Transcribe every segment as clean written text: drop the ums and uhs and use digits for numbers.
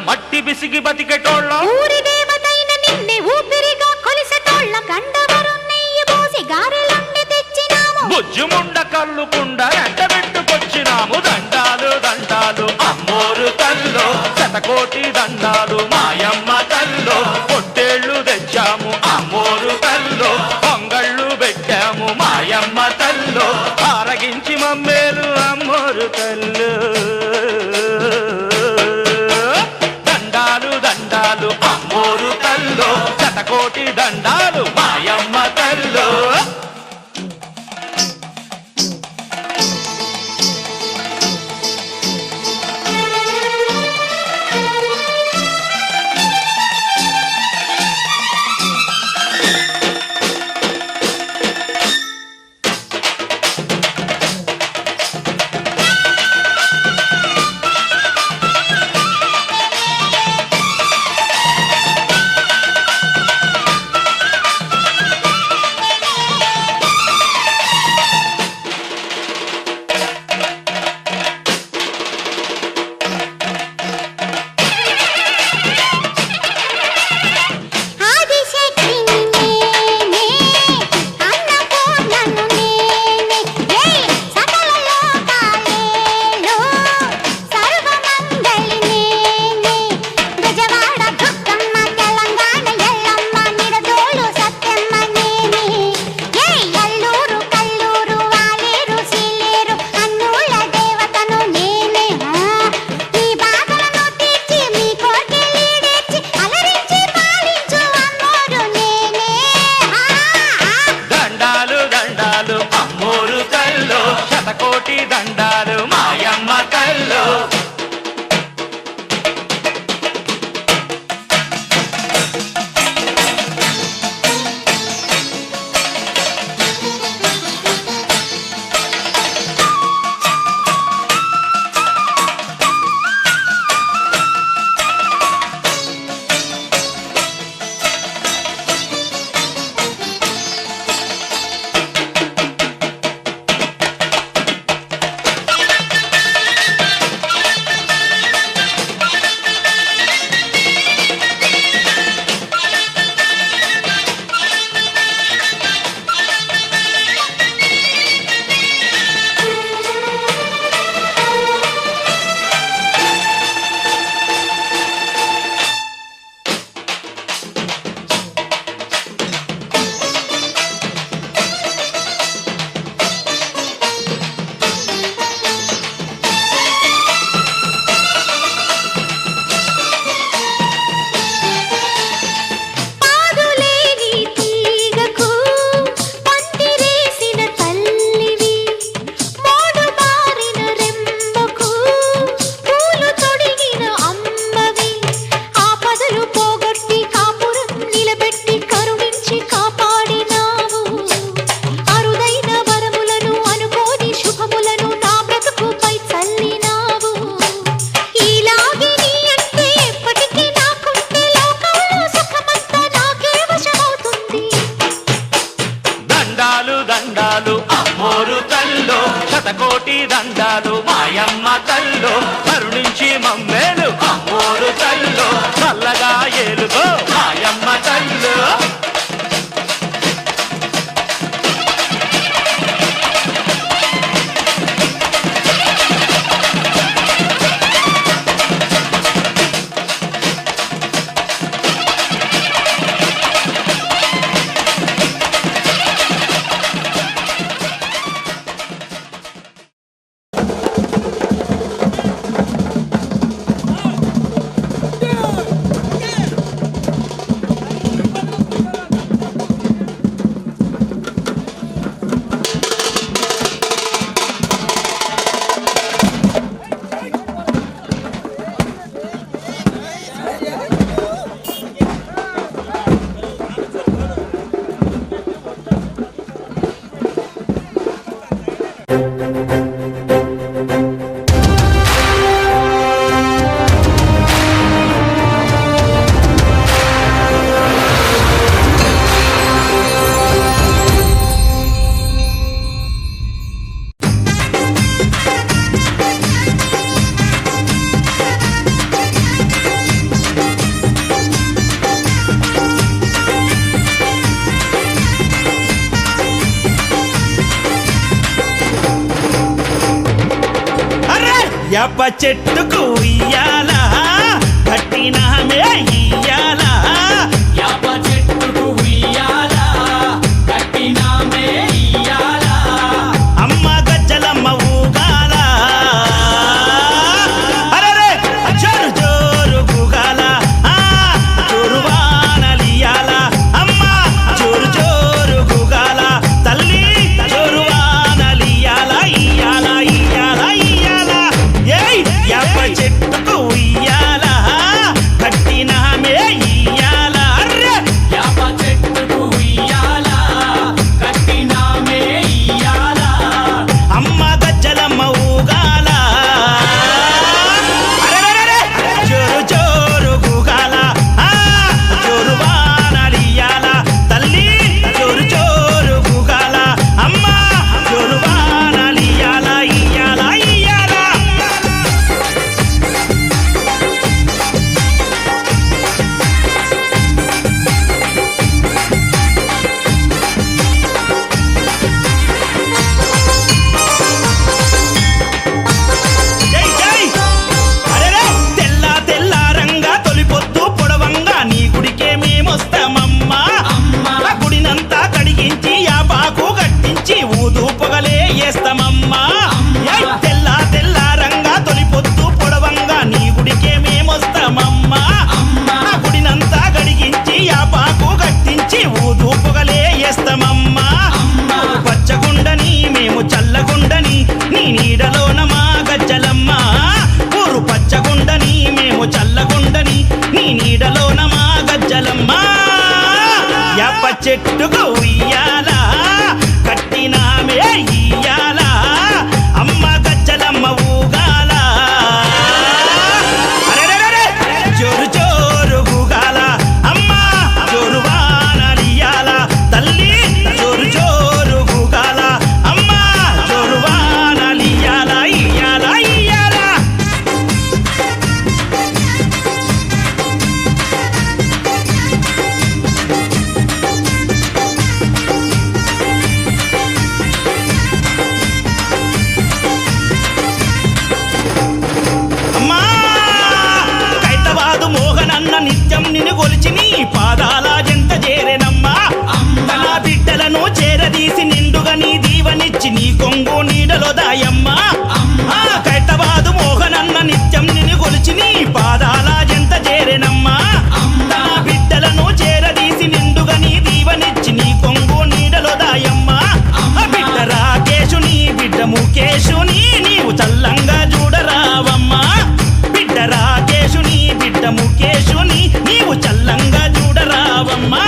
మట్టి బిసిగి బతికెటోళ్ళం ఊరి దేవతైన నిన్నే ఊపిరిగా కొలిసెటోళ్ళం గండవరం నెయ్యి పోసి గారెలుండి తెచ్చినాము బుజ్జుముండ కళ్ళుకుండ ఎండబెట్టుకొచ్చినాము దండాలు దండాలు అమ్మోరు తల్లో శతకోటి దండాలు మాయమ్మ తల్లో పొట్టేళ్లు తెచ్చాము అమ్మోరు తల్లో పొంగళ్ళు పెట్టాము మాయమ్మ తల్లో ఆరగించి మమ్మేలు అమ్మోరు తల్లు దండాలు దండాలు అమ్మోరు తల్లో శతకోటి దండాలు మాయమ్మ తల్లో శతకోటి దండాలు మాయమ్మ తల్లో దండాలు అమ్మోరు తల్లో శతకోటి దండాలు మాయమ్మ తల్లో కరుణించి మమ్మేలు అమ్మోరు తల్లో చల్లగా ఏలుగో మాయమ్మ తల్లో యాప చెట్టుకు ఉయ్యాల కట్టినామే ఇయ్యాల యాప చెట్టుకు ఉయ్యాల కట్టినామే ఇయ్యాల అమ్మ గజ్జలమ్మ ఊగాల అరెరే జోరు జోరు గుగాల జోరు వానలియాల అమ్మ జోరు జోరు గుగాల తల్లి జోరు వానలియాల ఇయ్యాల ఇయ్యాల ఇయ్యాల ఏయ్ యాప చెట్టుకు ఉయ్యాల కట్టినామే ఇయ్యాల అర్రె యాప చెట్టుకు ఉయ్యాల కట్టినామే ఇయ్యాల అమ్మ గజ్జలమ్మ ఊగాల అరెరెరెరె జోరు జోరు గుగాల జోరు వానలియాల తల్లి జోరు జోరు గుగాల అమ్మ జోరు వానలియాల ఇయ్యాల ఇయ్యాల జై జై అరెరే తెల్ల తెల్ల రంగా తొలిపొద్దు పొడవంగా నీ గుడికే మేమొస్తామమ్మా ఆ గుడినంతా కడిగించి యాపాకు కట్టించి ఊదు పొగలే వేస్తామమ్మా ఏయ్ తెల్ల తెల్ల రంగా తొలిపొద్దు పొడవంగా నీ గుడికే మేమొస్తామమ్మా ఆ గుడినంతా కడిగించి యాపాకు కట్టించి ఊదు పొగలే వేస్తామమ్మా పచ్చగుండని మేము చల్లగుండని నీ నీడలోన మా గజ్జలమ్మ ఊరు పచ్చగుండని మేము చల్లగుండని నీ నీడలోన మా గజ్జలమ్మ యాప చెట్టుకు ఉయ్యాల కట్టినామే ఇయ్యాల అమ్మ గజ్జలమ్మ ఊగాల అరెరెరెరె జోరు జోరు గుగాల అమ్మ జోరు వానలియాల తల్లి జోరు జోరు గుగాల అమ్మ జోరు వానలియాల ఇయ్యాల ఇయ్యాల అమ్మా కైతవాదు మోహనన్న నిత్యం నిన్ను కొలిచి నీ పాదాల జంట చేరెనమ్మా తన బిడ్డలను చేరదీసి నిండుగా నీ దీవనిచ్చి నీ కొంగు నీడలో దాయమ్మా కైతవాదు మోహనన్న నిత్యం నిన్ను కొలిచి నీ పాదాల జంట చేరెనమ్మా తన బిడ్డలను చేరదీసి నిండుగా నీ దీవనిచ్చి నీ కొంగు నీడలో దాయమ్మా బిడ్డ రాకేశుని బిడ్డ ముఖేశుని నీవు చల్లంగా చూడరావమ్మా బిడ్డ రాకేశుని బిడ్డ ముఖేశుని నీవు చల్లంగా చూడరావమ్మా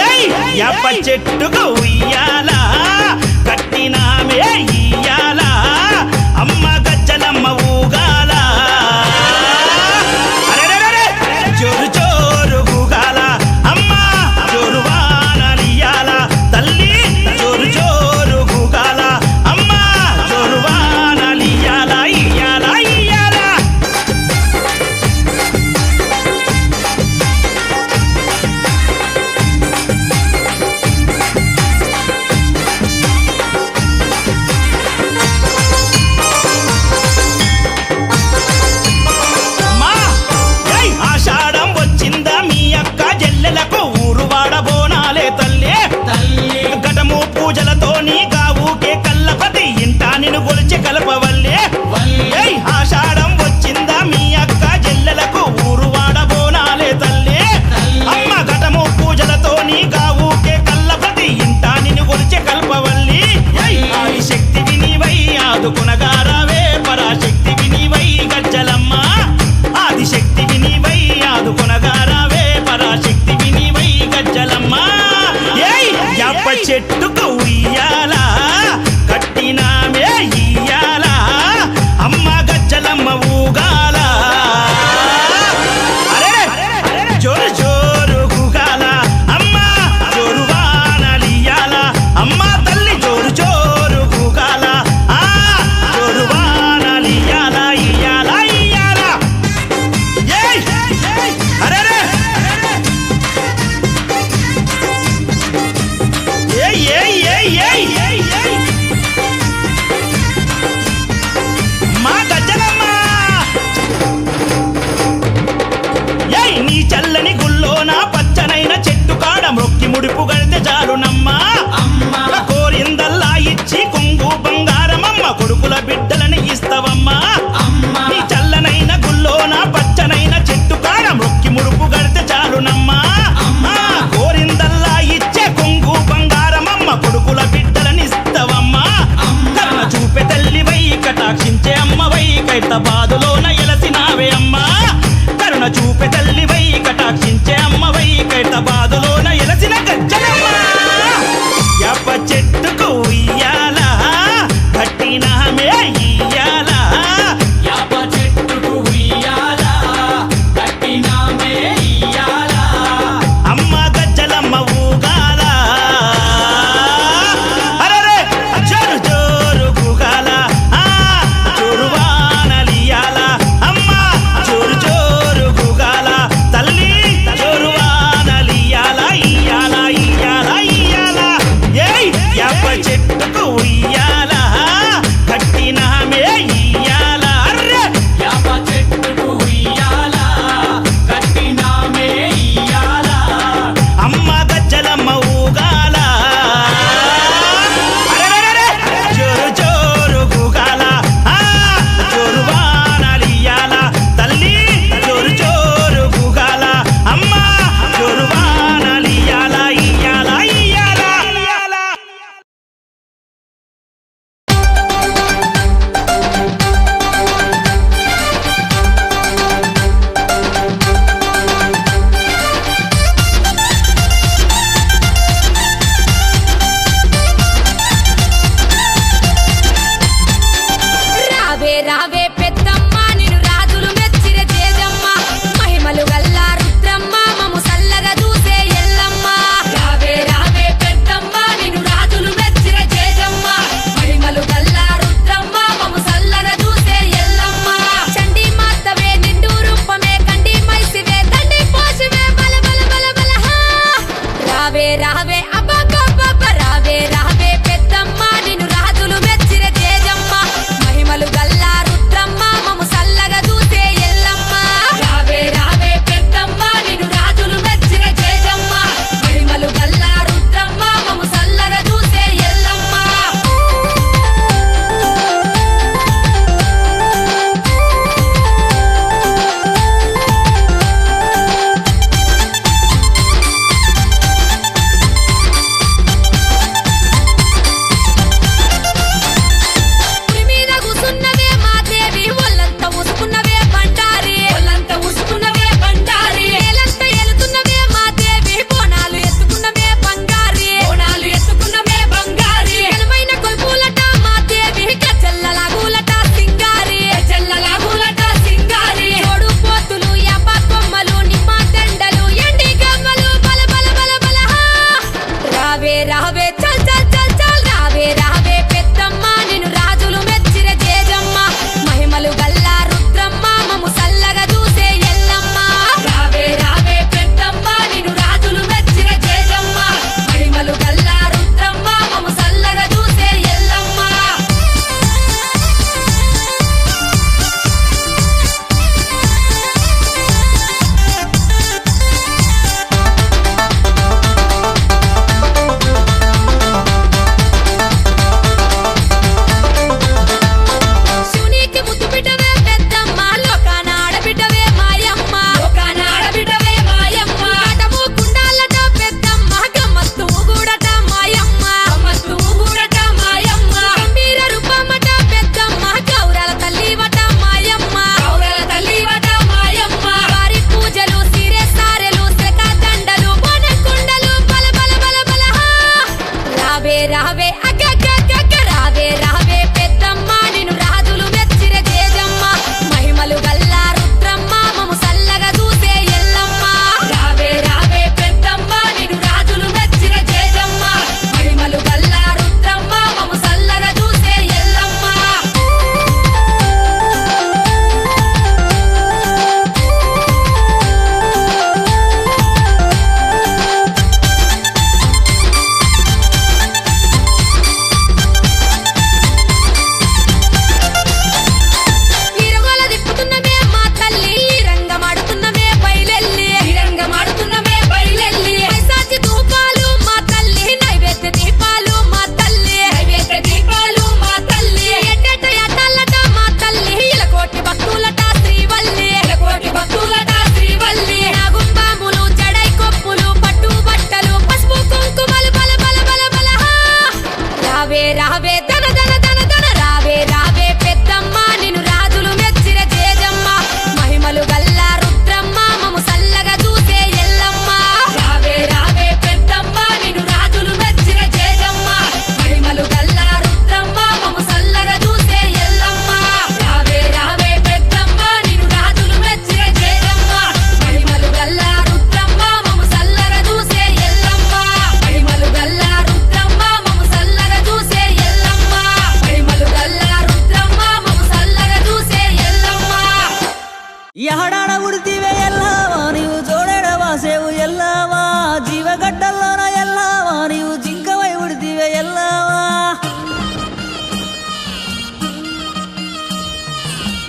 ఏయ్ యాప చెట్టుకు ఉయ్యాల కట్టినామే ఇయ్యాల అమ్మ గజ్జలమ్మ ఊగాల అరెరెరెరె జోరు జోరు గుగాల అమ్మ జోరు వానలియాల తల్లి జోరు జోరు గుగాల అమ్మ జోరు వానలియాల ఇయ్యాల ఇయ్యాల మా ఏయ్ ఆషాఢం వచ్చిందా మీ అక్క జల్లెలకు ఊరువాడ బోనాలే తల్లి తల్లి ఘటము పూజలతో నీ గావుకే కల్లపతి ఇంటా నిన్ను గొలిచి కలపవల్లే ఏయ్ ఆషాఢం వచ్చిందా మీ అక్క జల్లెలకు ఊరువాడ బోనాలే తల్లి అమ్మ ఘటము పూజలతో నీ గావుకే కల్లపతి ఇంటా నిన్ను గొలిచి కల్పవల్లి ఆది శక్తి వినివై ఆదుకునగారావే పరాశక్తి వినివై గజ్జలమ్మ ఆది శక్తి వినివై ఆదుకునగారావే పరాశక్తి వినివై గజ్జలమ్మ ఏయ్ యాప చెట్టుకు ఉయ్యాల కట్టినామే ఇయ్యాల అమ్మ గజ్జలమ్మ ఊగాల అరే జోరు జోరు గుగాల అమ్మ జోరు వానలియాల అమ్మ తల్లి జోరు జోరు గుగాల ఖైరతాబాదులోన ఎలసినావే అమ్మా కరుణ చూపే తల్లివై కటాక్షించే అమ్మవై ఖైరతాబాదులోన ఎలసిన గజ్జలమ్మ యాప చెట్టుకు ఉయ్యాల కట్టినామే ఇయ్యాల యాప చెట్టుకు ఉయ్యాల కట్టినామే ఇయ్యాల అమ్మ గజ్జలమ్మ ఊగాల అరెరే జోరు జోరు గుగాల జోరు వానలియాల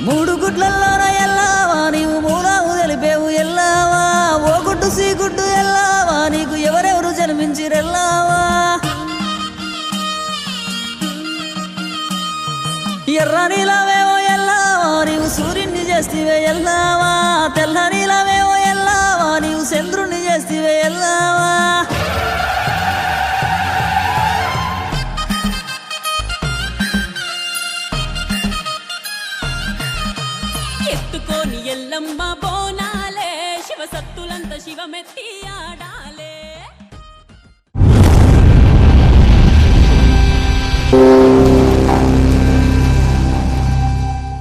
మూడు గుడ్లల్లోన ఎల్లావా నీవు మూలావు తెలిపేవు ఎల్లావా ఓ గుడ్డు సీ గుడ్డు ఎల్లావా నీకు ఎవరెవరు జన్మించిరెల్లావా ఎర్ర నీలవేవో ఎల్లావా నీవు సూర్యుని చేస్తేవే ఎల్లావా తెల్ల నీలవేవో ఎల్లావా నీవు చంద్రుణ్ణి చేస్తేవే ఎల్లావా ఎత్తుకోని ఎల్లమ్మ బోనాలే శివసత్తులంత శివమెత్తి ఆడ